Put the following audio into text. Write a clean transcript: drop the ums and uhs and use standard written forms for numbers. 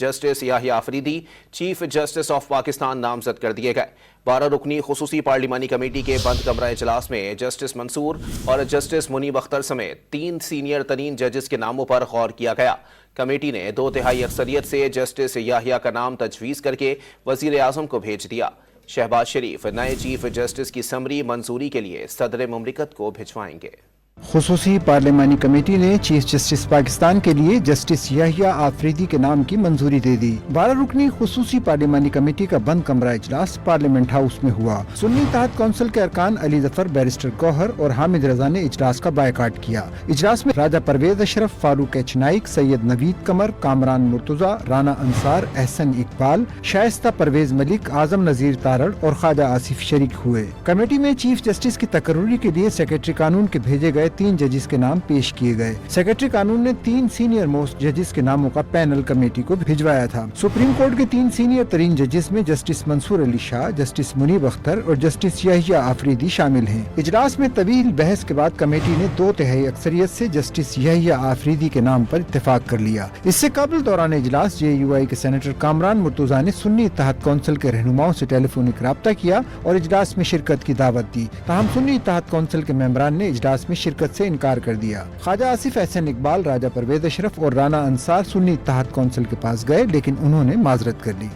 Justice Yahya Afridi chief justice of Pakistan نامزد کر دیے گئے۔ 12 رکنی خصوصی پارلیمانی کمیٹی کے بند کمرہ اجلاس میں جسٹس منصور اور جسٹس منیب اختر سمیت 3 سینئر ترین ججز کے ناموں پر غور کیا گیا۔ کمیٹی نے 2/3 اکثریت سے جسٹس یحییٰ کا نام تجویز کر کے وزیر اعظم کو بھیج دیا۔ شہباز شریف نئے چیف جسٹس کی سمری منظوری کے لیے صدر مملکت کو بھجوائیں گے۔ خصوصی پارلیمانی کمیٹی نے چیف جسٹس پاکستان کے لیے جسٹس یحییٰ آفریدی کے نام کی منظوری دے دی۔ 12 رکنی خصوصی پارلیمانی کمیٹی کا بند کمرہ اجلاس پارلیمنٹ ہاؤس میں ہوا۔ سنی اتحاد کونسل کے ارکان علی ظفر، بیرسٹر گوہر اور حامد رضا نے اجلاس کا بائیکاٹ کیا۔ اجلاس میں راجہ پرویز اشرف، فاروق ایچ نائک، سید نوید قمر، کامران مرتضیٰ، رانا انصار، احسن اقبال، شائستہ پرویز ملک، اعظم نذیر تارڑ اور خواجہ آصف شریک ہوئے۔ کمیٹی میں چیف جسٹس کی تقرری کے لیے سیکرٹری قانون کے بھیجے گئے 3 ججز کے نام پیش کیے گئے۔ سیکرٹری قانون نے 3 سینئر موسٹ ججز کے ناموں کا پینل کمیٹی کو بھجوایا تھا۔ سپریم کورٹ کے 3 سینئر ترین ججز میں جسٹس منصور علی شاہ، جسٹس منیب اختر اور جسٹس یحییٰ آفریدی شامل ہیں۔ اجلاس میں طویل بحث کے بعد کمیٹی نے 2/3 اکثریت سے جسٹس یحییٰ آفریدی کے نام پر اتفاق کر لیا۔ اس سے قبل دوران اجلاس JUI کے سینیٹر کامران مرتضیٰ نے سنی اتحاد کونسل کے رہنماؤں سے ٹیلی فونک رابطہ کیا اور اجلاس میں شرکت کی دعوت دی، تاہم سنی اتحاد کونسل کے ممبران نے اجلاس میں شرکت سے انکار کر دیا۔ خواجہ آصف، احسن اقبال، راجہ پرویز اشرف اور رانا انصار سنی اتحاد کونسل کے پاس گئے لیکن انہوں نے معذرت کر لی۔